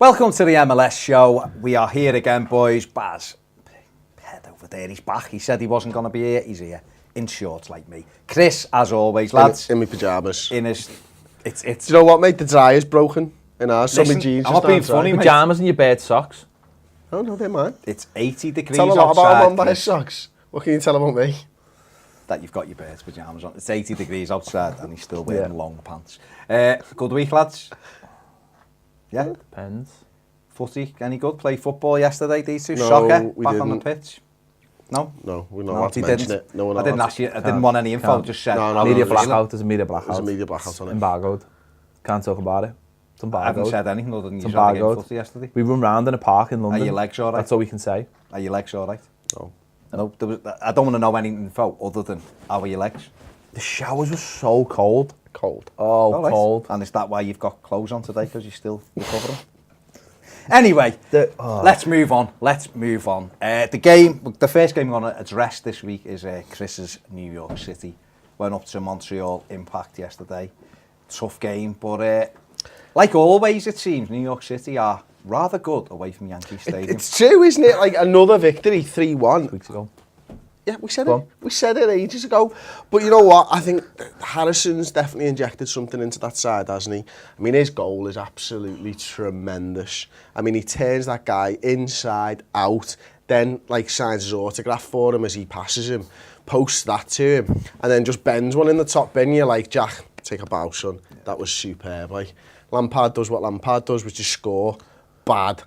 Welcome to the MLS Show. We are here again, boys. Baz, Ped over there, he's back. He said he wasn't going to be here. He's here in shorts like me. Chris, as always, lads. In my pyjamas. In his, it's. Do you know what, mate? The dryer's broken in ours. Listen, so my jeans I'm not being funny, mate. Pyjamas and your bed socks. Oh, no, they're mine. It's 80 degrees Tell a lot outside. about him by his socks. What can you tell about me? That you've got your bird's pyjamas on. It's 80 degrees outside and he's still wearing long pants. Good week, lads. Yeah? Depends. Footy, any good? Played football yesterday, these two? No, Soccer, we back didn't. on the pitch? No? No, we're not allowed to he mention didn't. it. No, we're not I didn't allowed ask you, I didn't want any info, just said. No, Media no, blackout. There's a media blackout. There's a media blackout on it. Embargoed. Can't talk about it. It's embargoed. I haven't said anything other than you It's saw the game embargoed. footy yesterday. We run round in a park in London. Are your legs all right? That's all we can say. Are your legs all right? No. No, I don't want to know any info other than how are your legs? The showers were so cold. Cold. Oh, All right. cold. And is that why you've got clothes on today, because you're still recovering? Anyway, let's move on. The first game we're going to address this week is Chris's New York City. Went up to Montreal Impact yesterday. Tough game, but like always, it seems New York City are rather good away from Yankee Stadium. It's true, isn't it? Like another victory, 3-1. Weeks ago. Yeah, we said it. We said it ages ago. But you know what? I think Harrison's definitely injected something into that side, hasn't he? I mean, his goal is absolutely tremendous. I mean, he turns that guy inside out, then like signs his autograph for him as he passes him, posts that to him, and then just bends one in the top bin. You're like, Jack, take a bow, son. That was superb. Like, Lampard does what Lampard does, which is score bad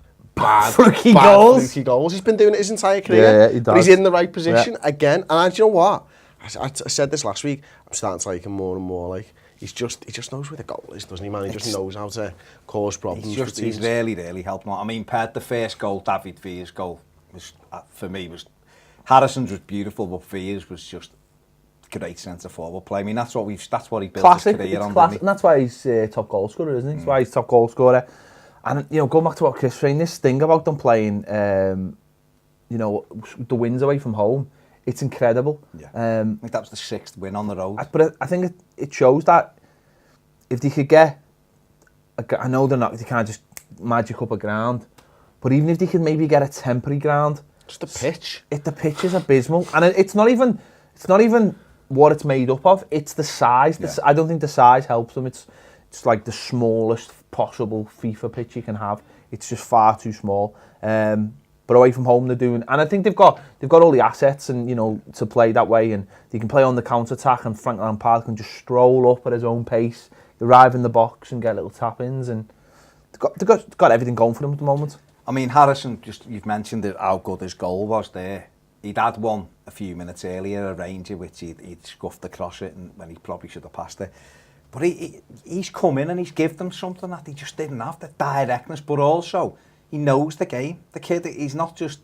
fluky goals. Fluky goals. He's been doing it his entire career. Yeah, he does. But he's in the right position again. And do you know what? I said this last week. I'm starting to like him more and more. Like he just knows where the goal is, doesn't he, man? He just knows how to cause problems. He's really helped him out. I mean, Ped, the first goal, David Villa's goal, was for me was Harrison's was beautiful, but Villa's was just great centre forward play. I mean, that's what he built Classic. his career on. Classic. And that's why he's top goal scorer, isn't he? That's why he's top goal scorer. And, you know, going back to what Chris was saying, this thing about them playing, you know, the wins away from home, it's incredible. Yeah. I think that was the 6th win on the road. But I think it shows that if they could get, I know they can't just magic up a ground, but even if they could maybe get a temporary ground. Just the pitch. The pitch is abysmal. And it's not even what it's made up of, it's the size. Yeah. I don't think the size helps them. It's like the smallest possible FIFA pitch you can have. It's just far too small. But away from home they're doing, and I think they've got all the assets and, you know, to play that way, and they can play on the counter attack, and Frank Lampard can just stroll up at his own pace, arrive in the box and get little tap ins, and they've got everything going for them at the moment. I mean, Harrison, you've mentioned how good his goal was there. He'd had one a few minutes earlier, a Ranger, which he'd scuffed across it, and when he probably should have passed it. But he's come in and he's given them something that they just didn't have, the directness, but also he knows the game. The kid, he's not just,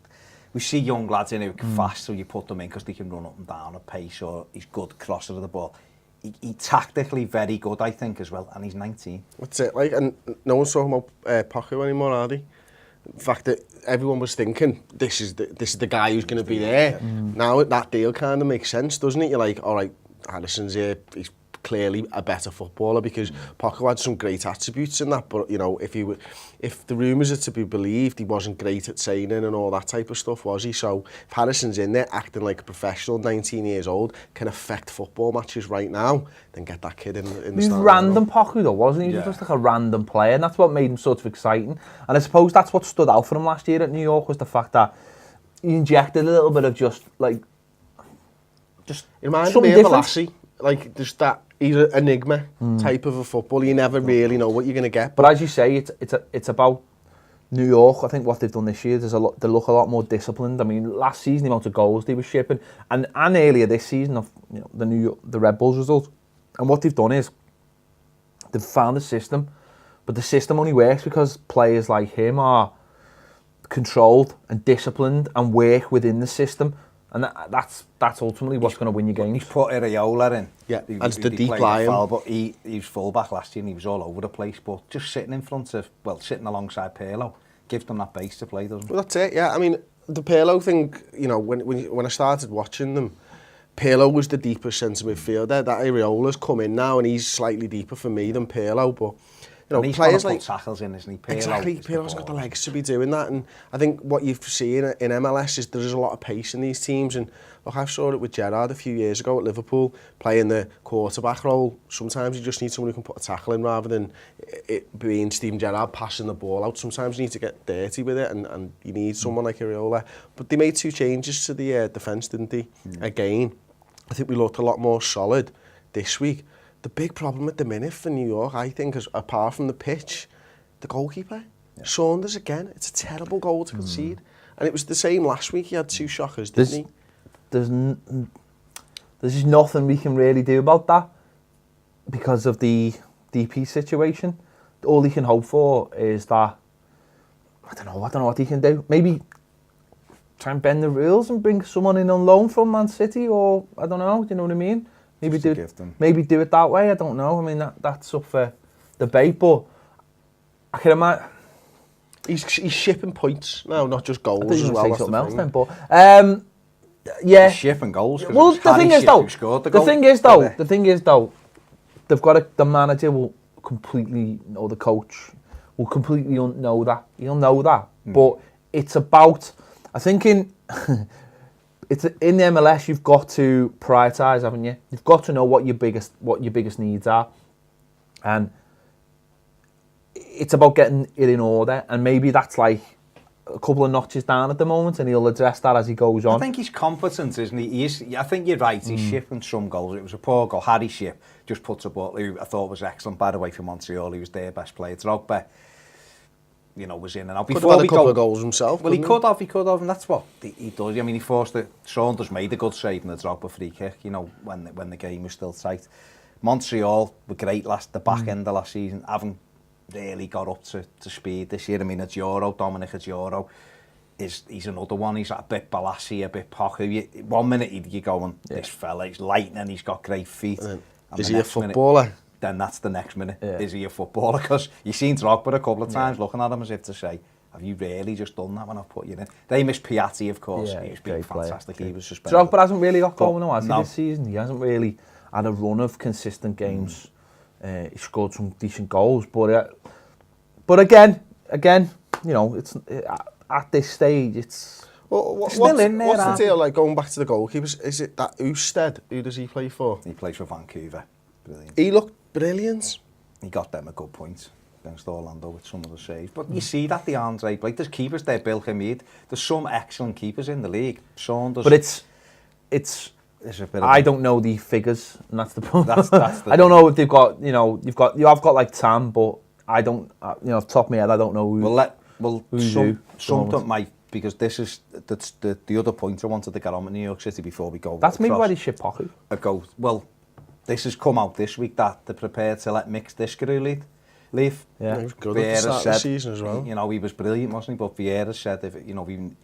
we see young lads in who are fast, so you put them in because they can run up and down at pace, or he's good crosser of the ball. He tactically very good, I think, as well, and he's 19. That's it, like, and no one's talking about Poku anymore, are they? In fact, that everyone was thinking, this is the guy who's going to be there. Now that deal kind of makes sense, doesn't it? You're like, all right, Harrison's here, he's clearly a better footballer, because Poku had some great attributes in that, but you know, if the rumours are to be believed, he wasn't great at training and all that type of stuff, was he? So if Harrison's in there acting like a professional, 19 years old, can affect football matches right now, then get that kid in the He was starting random Poku though, wasn't he? He was just like a random player, and that's what made him sort of exciting. And I suppose that's what stood out for him last year at New York, was the fact that he injected a little bit of just it reminded something me of different. Lassie, like just that. He's an enigma type of a footballer. You never really know what you're going to get. But as you say, it's about New York. I think what they've done this year, they look a lot more disciplined. I mean, last season the amount of goals they were shipping, and earlier this season of, you know, the Red Bulls result. And what they've done is they've found a system, but the system only works because players like him are controlled and disciplined and work within the system. And that's ultimately what's going to win your games. He's put Areola in. Yeah, and it's the deep line. But he was full-back last year and he was all over the place. But just sitting sitting alongside Pirlo, gives them that base to play, doesn't it? Well, that's it, yeah. I mean, the Pirlo thing, you know, when I started watching them, Pirlo was the deepest centre midfielder. That Areola's come in now and he's slightly deeper for me than Pirlo. But You know, and he's players got to like put tackles in, isn't he? Pirlo exactly, is the Pirlo's got the ball. legs to be doing that, and I think what you've seen in MLS is there's a lot of pace in these teams, and look, I saw it with Gerrard a few years ago at Liverpool, playing the quarterback role. Sometimes you just need someone who can put a tackle in rather than it being Steven Gerrard passing the ball out. Sometimes you need to get dirty with it, and you need someone like Areola. But they made 2 changes to the defence, didn't they? Again, I think we looked a lot more solid this week. The big problem at the minute for New York, I think, is apart from the pitch, the goalkeeper. Yeah. Saunders again. It's a terrible goal to concede. And it was the same last week. He had 2 shockers, didn't he? There's just nothing we can really do about that because of the DP situation. All he can hope for is that, I don't know what he can do. Maybe try and bend the rules and bring someone in on loan from Man City, or I don't know, do you know what I mean? Maybe do it that way, I don't know. I mean, that's up for debate, but I can imagine... He's shipping points now, not just goals as well. That's something else then, but yeah. He's shipping goals. Well, the thing is though, they've got the manager will completely know, the coach will completely know that. He'll know that, but it's about. I think in the MLS you've got to prioritise, haven't you? You've got to know what your biggest needs are, and it's about getting it in order. And maybe that's like a couple of notches down at the moment, and he'll address that as he goes on. I think he's competent, isn't he? I think you're right. He's shipping some goals. It was a poor goal. Harry Shipp just puts a ball, who I thought was excellent, by the way, for Montreal. He was their best player. Drogba, was in and out. Could have had a couple of goals himself. Well, he could have, and that's what he does. I mean, he forced it. Saunders made a good save in the Drogba free kick, when the game was still tight. Montreal were great the back end of last season, haven't really got up to speed this year. I mean, Dominic Adjoro, he's another one. He's a bit Balassi, a bit Poku. 1 minute you're going, this fella, he's lightning, he's got great feet. Is he a footballer? Then that's the next minute. Yeah. Is he a footballer? Because you've seen Drogba a couple of times looking at him as if to say, have you really just done that when I've put you in? They missed Piatti, of course. He's been fantastic. He was suspended. Drogba hasn't really got going on, has he, this season? He hasn't really had a run of consistent games. He scored some decent goals, but again, it's at this stage, it's still in there. What's the deal? Like, going back to the goalkeepers, is it that Ousted? Who does he play for? He plays for Vancouver. Brilliant. He looked brilliant. He got them a good point against Orlando with some of the saves. But you see that the Andre Blake, there's keepers there, Bill Hamid. There's some excellent keepers in the league. Saunders. But it's a bit. I don't know the figures, and that's the problem. I don't know if they've got. You have got like Tam, but I don't. Off the top of my head, I don't know who. Something might, because that's the other point I wanted to get on with New York City before we go. That's maybe why they ship Poku. This has come out this week that they're prepared to let Mix Discaroo leave. Yeah, he was good at the start of the season as well. He was brilliant, wasn't he? But Vieira said,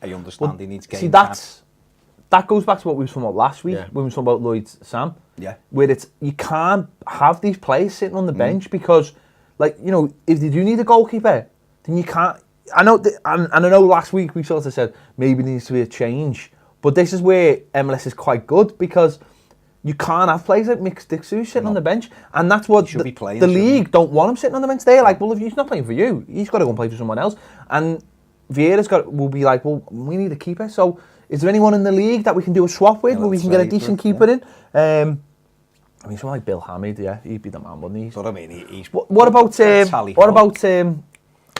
I understand he needs game. See, that goes back to what we were talking about last week when we were talking about Lloyd Sam. Yeah. Where you can't have these players sitting on the bench because, if they do need a goalkeeper, then you can't. I know last week we sort of said maybe there needs to be a change, but this is where MLS is quite good because you can't have players like Mix Discaroo sitting on the bench, and that's what the league don't want him sitting on the bench. They're like, well, if he's not playing for you, he's got to go and play for someone else. And Vieira's will be like, well, we need a keeper. So, is there anyone in the league that we can do a swap with, where we can get a decent keeper in? Someone like Bill Hamid, he'd be the man, wouldn't he? That's what I mean. He's what about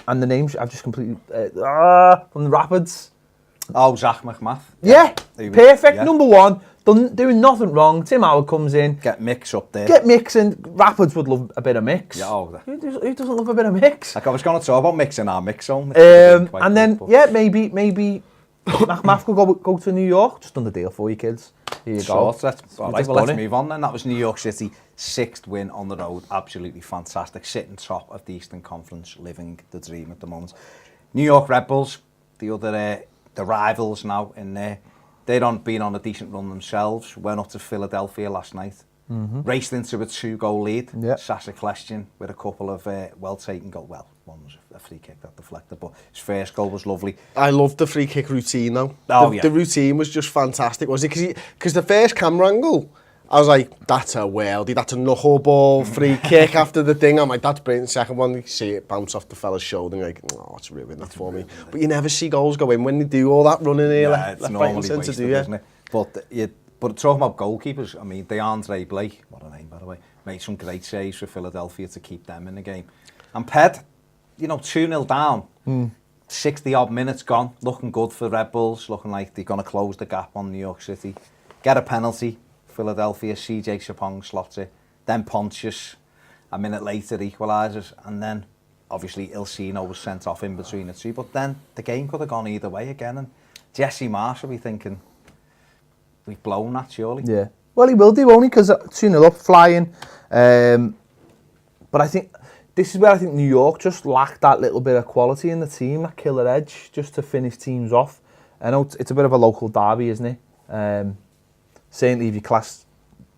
and the names I've just completely from the Rapids. Oh, Zach McMath. Yeah, perfect. Yeah. Number one. Doing nothing wrong. Tim Howard comes in. Get Mix up there. Get Mix in. Rapids would love a bit of Mix. Yeah, who doesn't love a bit of Mix? Like I was going to talk about Mix in our Mix Zone. And then, maybe McMath could go to New York. Just done the deal for you kids. Here you go. Let's move on then. That was New York City, 6th win on the road. Absolutely fantastic. Sitting top of the Eastern Conference, living the dream at the moment. New York Red Bulls, the rivals now in there. They'd been on a decent run themselves. Went up to Philadelphia last night. Raced into a 2-goal lead. Yep. Sasa Kljestan with a couple of well-taken goals. Well, one was a free kick that deflected, but his first goal was lovely. I loved the free kick routine though. The routine was just fantastic, wasn't it? Because the first camera angle, I was like, that's a worldie, that's a knuckleball, free kick after the thing. I'm like, that's brilliant. Second one, you see it bounce off the fella's shoulder and you're like, oh, it's ruined that for me. But you never see goals go in when they do all that running here. Yeah, it's normally wasted, isn't it? But talking about goalkeepers, I mean, DeAndre Blake, what a name by the way, made some great saves for Philadelphia to keep them in the game. And Ped, 2-0 down, 60-odd minutes gone, looking good for Red Bulls, looking like they're going to close the gap on New York City. Get a penalty, Philadelphia, CJ Sapong slots it, then Pontius, a minute later equalises, and then obviously Ilsino was sent off in between the two, but then the game could have gone either way again, and Jesse Marsh will be thinking, we've blown that surely. Yeah, well he will do, won't he, because 2-0 up, flying, but I think this is where I think New York just lacked that little bit of quality in the team, that killer edge, just to finish teams off. I know it's a bit of a local derby, isn't it? Certainly if you class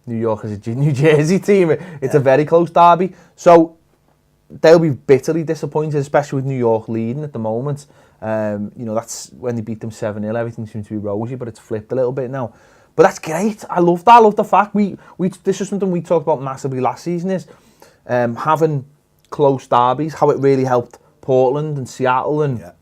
New York as a New Jersey team, it's a very close derby. So they'll be bitterly disappointed, especially with New York leading at the moment. That's when they beat them 7-0, everything seems to be rosy, but it's flipped a little bit now. But that's great. I love that. I love the fact this is something we talked about massively last season, is having close derbies, how it really helped Portland and Seattle and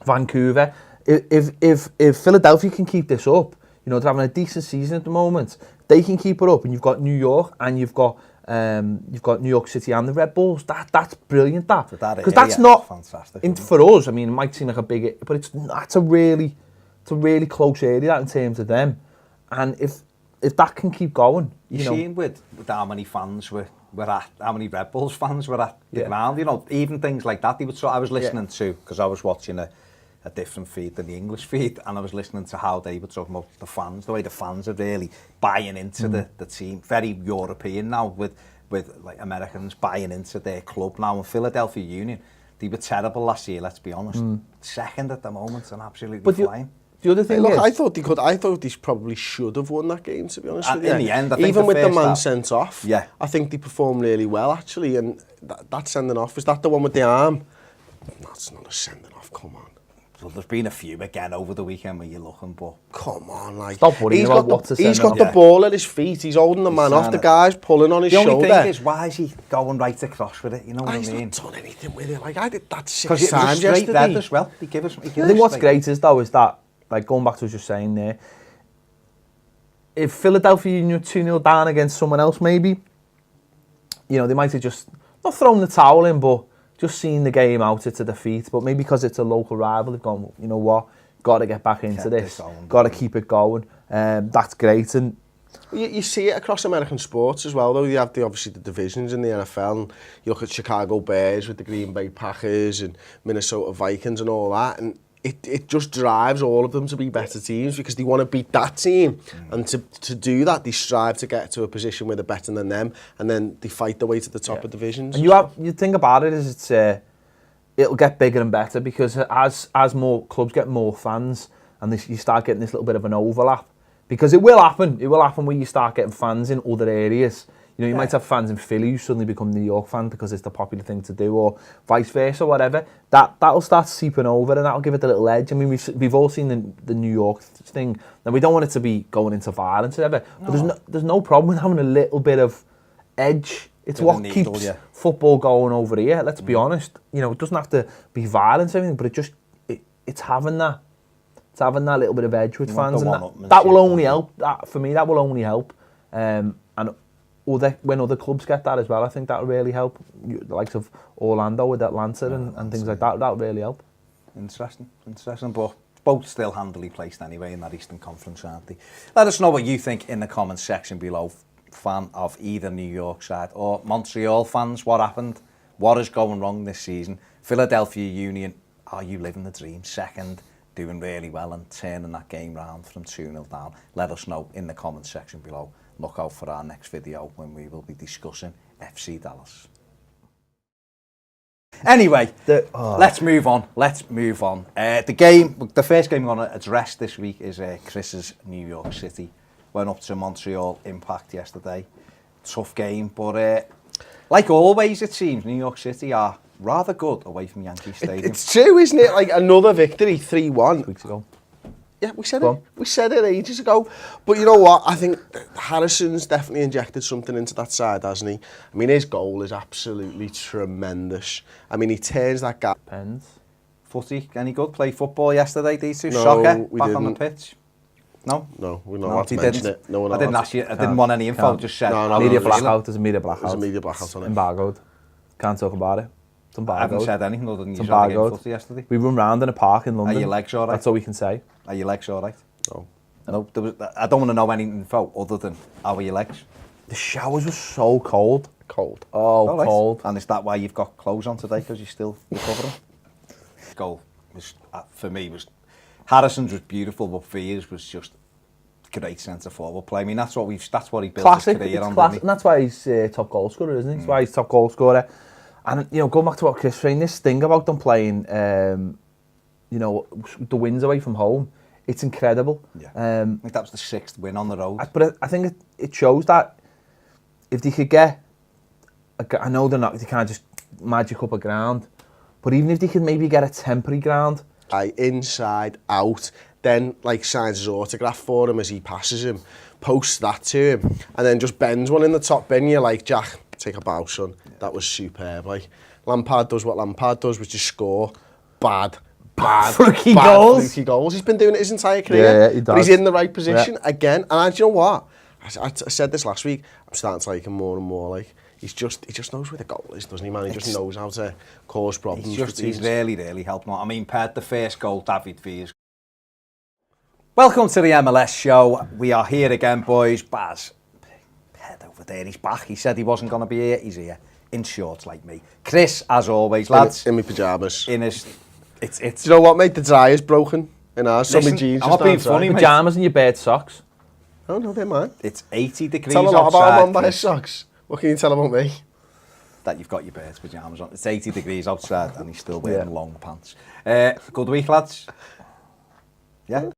Vancouver. If Philadelphia can keep this up, they're having a decent season at the moment, they can keep it up, and you've got New York and you've got New York City and the Red Bulls. That's brilliant, because that's not fantastic for us. I mean, it might seem like a big, but it's a really close area that in terms of them. And if that can keep going, you've seen with how many fans were at, how many Red Bulls fans were at the ground. Even things like that. I was listening to, because I was watching a different feed than the English feed, and I was listening to how they were talking about the fans, the way the fans are really buying into the team. Very European now, with like Americans buying into their club now. And Philadelphia Union, they were terrible last year, let's be honest. Second at the moment and absolutely flying. The other thing I thought they probably should have won that game, to be honest with you. In the end, I think even with the man sent off, yeah, I think they performed really well, actually. And that sending off, was that the one with the arm? That's not a sending off, come on. Well, there's been a few again over the weekend where you're looking, but come on, like, stop worrying about what to send he's got the ball at his feet, he's holding the man off, the guy's pulling on his shoulder. The only thing is, why is he going right across with it? You know what I mean? He's not done anything with it. Like, I did that 6 times yesterday. Because it was red as well. I think what's great is that, like, going back to what you were saying there, if Philadelphia Union 2-0 down against someone else, maybe, they might have just not thrown the towel in, but just seen the game out to defeat. But maybe because it's a local rival, they've gone, you know what, got to get back into this, got to keep it going. That's great. And you see it across American sports as well, though. You have obviously the divisions in the NFL, and you look at Chicago Bears with the Green Bay Packers and Minnesota Vikings and all that, and it just drives all of them to be better teams, because they want to beat that team. And to do that, they strive to get to a position where they're better than them, and then they fight their way to the top of divisions. And you think about it, is it'll get bigger and better, because as more clubs get more fans, and you start getting this little bit of an overlap, because it will happen where you start getting fans in other areas. You might have fans in Philly who suddenly become New York fans because it's the popular thing to do, or vice versa, whatever. That'll start seeping over, and that'll give it a little edge. I mean, we've all seen the New York thing. Now, we don't want it to be going into violence or whatever, but there's no problem with having a little bit of edge. It's what keeps football going over here. Let's be honest. It doesn't have to be violence or anything, but it's having that. It's having that little bit of edge with fans, and that will only help. For me, that will only help. And when other clubs get that as well, I think that'll really help. The likes of Orlando with Atlanta and things like that, that'll really help. Interesting. But both still handily placed anyway in that Eastern Conference, aren't they? Let us know what you think in the comments section below. Fan of either New York side or Montreal fans, what happened? What is going wrong this season? Philadelphia Union, are you living the dream? Second, doing really well and turning that game round from 2-0 down. Let us know in the comments section below. Look out for our next video when we will be discussing FC Dallas. Anyway, let's move on. The first game we're going to address this week is Chris's New York City. Went up to Montreal Impact yesterday. Tough game, but like always it seems, New York City are rather good away from Yankee Stadium. It's true, isn't it? Like another victory, 3-1. Weeks ago. Yeah, we said it ages ago. But you know what? I think Harrison's definitely injected something into that side, hasn't he? I mean, his goal is absolutely tremendous. I mean, he turns that gap. Depends. Footy, any good? Play football yesterday, these two? No, Soccer, we back on the didn't. pitch? No? No, we're not No, allowed to he mention didn't. it. No, we're not I didn't allowed ask you, I didn't want any info, Can't. just said... No, Media no, blackout, there's a media blackout. There's a media blackout on it. Embargoed. Can't talk about it. It's I embargoed. haven't said anything other than you It's shot against embargoed. footy yesterday. We run round in a park in London. Are your legs all right? That's all we can say. Are your legs all right? No. No, I don't want to know any info other than how are your legs? The showers were so cold. Cold. Oh, All right. cold. And is that why you've got clothes on today, because you're still recovering? Goal was, for me, was Harrison's was beautiful, but Fears was just great centre forward play. I mean, that's what he built Classic. his career It's on. classic. And that's why he's top goal scorer, isn't he? That's why he's top goal scorer. And, you know, going back to what Chris was saying, this thing about them playing, you know, the wins away from home, it's incredible. Yeah. I think that was the 6th win on the road. But I think it shows that if they could get, I know they can't just magic up a ground, but even if they could maybe get a temporary ground. Inside, out, then like signs his autograph for him as he passes him, posts that to him, and then just bends one in the top bin. You're like, Jack, take a bow, son. That was superb. Like, Lampard does what Lampard does, which is score bad Fluky goals. fluky goals. He's been doing it his entire career. Yeah, he does. But he's in the right position again. And do you know what? I said this last week. I'm starting to like him more and more. Like, he just knows where the goal is, doesn't he, man? He just knows how to cause problems. He's really helped me. I mean, Ped, the first goal, David Fears. Welcome to the MLS show. We are here again, boys. Baz, Ped over there, he's back. He said he wasn't going to be here. He's here in shorts like me. Chris, as always, lads. In my pyjamas. In his, it's. Do you know what, mate? The dryer's broken in ours. So my Listen, jeans I'm just not being aren't dry. funny, mate. Pyjamas and your bed socks. Oh, no, they're mine. It's 80 degrees Tell a lot outside. about him on by his socks. What can you tell about me? That you've got your birds pyjamas on. It's 80 degrees outside and he's still wearing long pants. Good week, lads. Yeah?